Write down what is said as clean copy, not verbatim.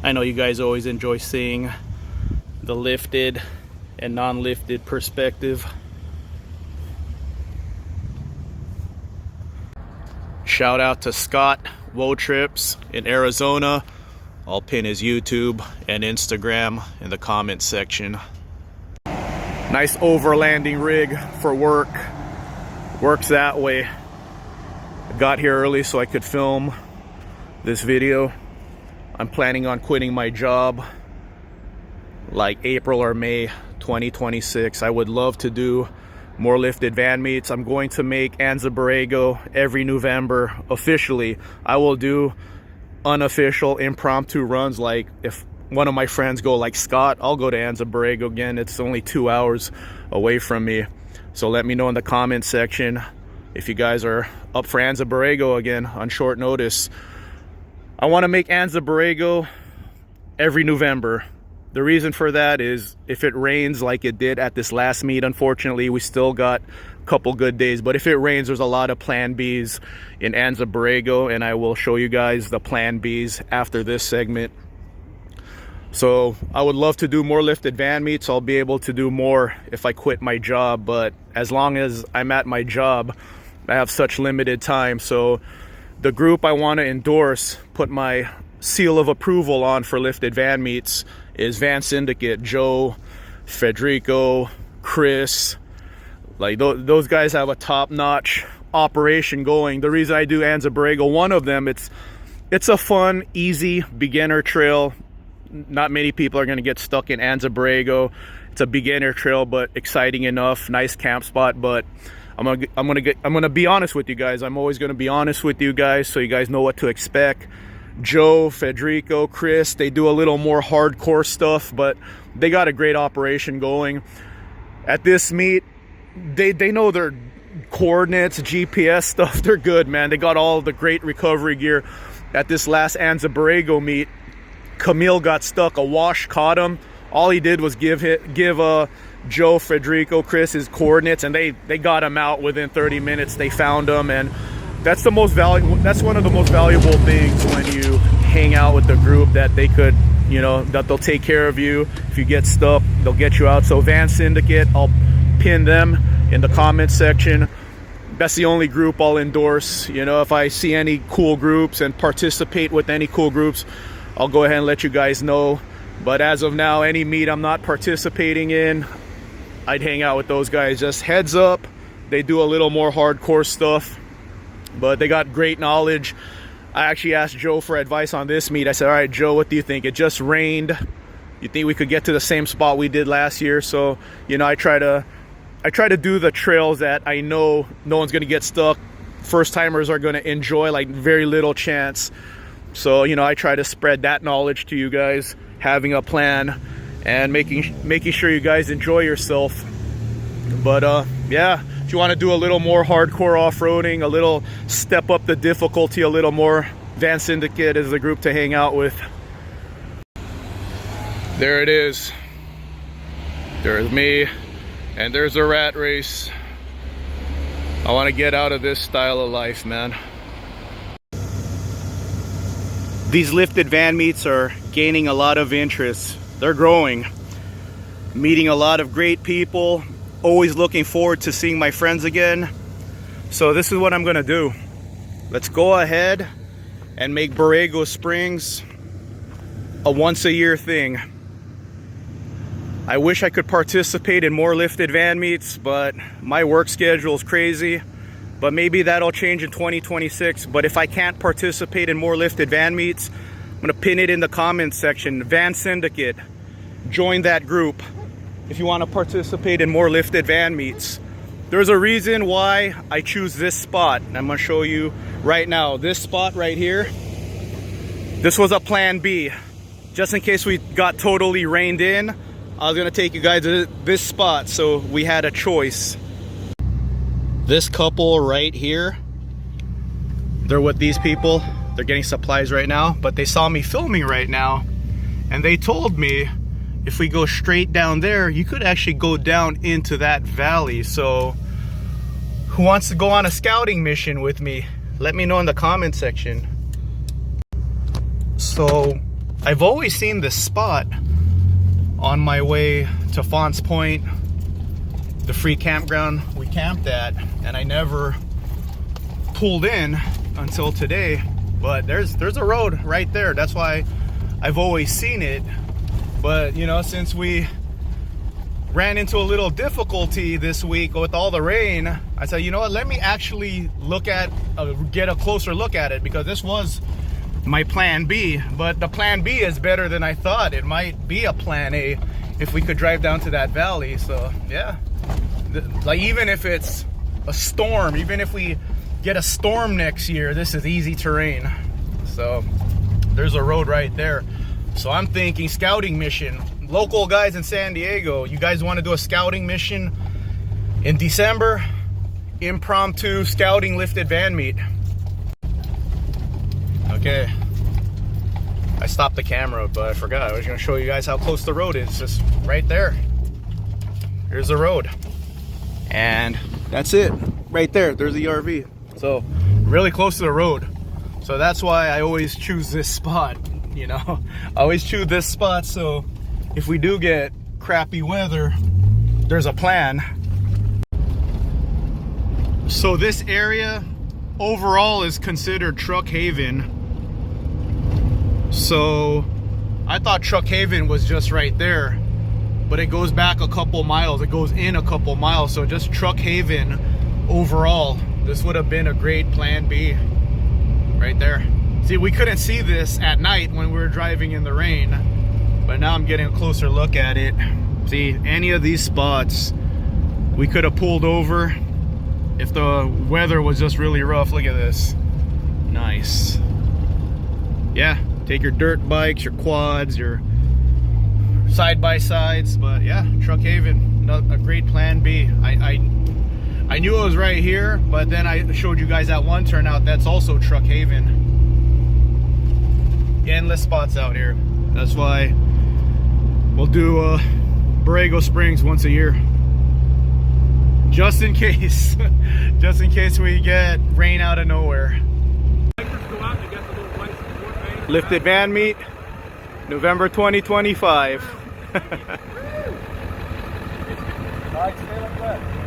I know you guys always enjoy seeing the lifted and non-lifted perspective. Shout out to Scott Wotrips in Arizona. I'll pin his YouTube and Instagram in the comment section. Nice overlanding rig for work. Works that way. I got here early so I could film this video. I'm planning on quitting my job like April or May 2026. I would love to do more lifted van meets. I'm going to make Anza Borrego every November officially. I will do unofficial impromptu runs, like if one of my friends go like Scott, I'll go to Anza Borrego again. It's only 2 hours away from me. So let me know in the comment section if you guys are up for Anza Borrego again on short notice. I want to make Anza Borrego every November. The reason for that is if it rains like it did at this last meet, unfortunately, we still got a couple good days. But if it rains, there's a lot of plan Bs in Anza Borrego, and I will show you guys the plan Bs after this segment. So I would love to do more lifted van meets. I'll be able to do more if I quit my job, but as long as I'm at my job, I have such limited time. So the group I want to endorse, put my seal of approval on for lifted van meets, is Van Syndicate. Joe, Federico, Chris, like those guys have a top-notch operation going. The reason I do Anza Borrego, one of them, it's a fun, easy beginner trail. Not many people are going to get stuck in Anza Borrego. It's a beginner trail, but exciting enough. Nice camp spot. But I'm gonna be honest with you guys. I'm always gonna be honest with you guys, so you guys know what to expect. Joe, Federico, Chris, they do a little more hardcore stuff, but they got a great operation going. At this meet, they know their coordinates, GPS stuff. They're good, man. They got all the great recovery gear. At this last Anza Borrego meet, Camille got stuck. A wash caught him. All he did was give Joe, Federico, Chris his coordinates, and they got him out within 30 minutes. They found him, and that's the most valuable. That's one of the most valuable things when you hang out with the group, that they could, you know, that they'll take care of you. If you get stuck, they'll get you out. So Van Syndicate, I'll pin them in the comment section. That's the only group I'll endorse. You know, if I see any cool groups and participate with any cool groups, I'll go ahead and let you guys know. But as of now, any meet I'm not participating in, I'd hang out with those guys. Just heads up, they do a little more hardcore stuff, but they got great knowledge. I actually asked Joe for advice on this meet. I said, all right, Joe, what do you think? It just rained. You think we could get to the same spot we did last year? So, you know, I try to do the trails that I know no one's gonna get stuck. First timers are gonna enjoy, like very little chance. So, you know, I try to spread that knowledge to you guys, having a plan and making sure you guys enjoy yourself. But yeah, if you want to do a little more hardcore off-roading, a little step up the difficulty a little more, Van Syndicate is the group to hang out with. There it is. There's me, and there's a rat race. I want to get out of this style of life, man. These lifted van meets are gaining a lot of interest. They're growing. Meeting a lot of great people. Always looking forward to seeing my friends again. So this is what I'm gonna do. Let's go ahead and make Borrego Springs a once-a-year thing. I wish I could participate in more lifted van meets, but my work schedule is crazy. But maybe that'll change in 2026. But if I can't participate in more lifted van meets, I'm gonna pin it in the comments section. Van Syndicate, join that group if you want to participate in more lifted van meets. There's a reason why I choose this spot, and I'm gonna show you right now. This spot right here, this was a plan B. Just in case we got totally reined in, I was gonna take you guys to this spot, so we had a choice. This couple right here, they're with these people. They're getting supplies right now, but they saw me filming right now, and they told me if we go straight down there, you could actually go down into that valley. So who wants to go on a scouting mission with me? Let me know in the comment section. So I've always seen this spot on my way to Fonts Point, the free campground we camped at, and I never pulled in until today. But there's a road right there. That's why I've always seen it. But you know, since we ran into a little difficulty this week with all the rain, I said, you know what, let me actually look at get a closer look at it, because this was my plan B. But the plan B is better than I thought. It might be a plan A if we could drive down to that valley. So yeah, like even if it's a storm, even if we get a storm next year, this is easy terrain. So there's a road right there. So I'm thinking scouting mission. Local guys in San Diego, you guys want to do a scouting mission in December? Impromptu scouting lifted van meet. Okay, I stopped the camera, but I forgot. I was going to show you guys how close the road is. Just right there. Here's the road. And that's it. Right there. There's the RV. So really close to the road. So that's why I always choose this spot. You know, I always choose this spot, so if we do get crappy weather, there's a plan. So this area overall is considered truck haven. So I thought truck haven was just right there, but it goes back a couple miles. It goes in a couple miles. So just truck haven overall, this would have been a great plan B right there. See, we couldn't see this at night when we were driving in the rain, but now I'm getting a closer look at it. See, any of these spots we could have pulled over if the weather was just really rough. Look at this. Nice. Yeah, take your dirt bikes, your quads, your side-by-sides, but yeah, truck haven, a great plan B. I knew it was right here, but then I showed you guys that one turnout that's also truck haven. Endless spots out here. That's why we'll do Borrego Springs once a year, just in case. Just in case we get rain out of nowhere. Lifted van meet, November 2025. All right, stay like that.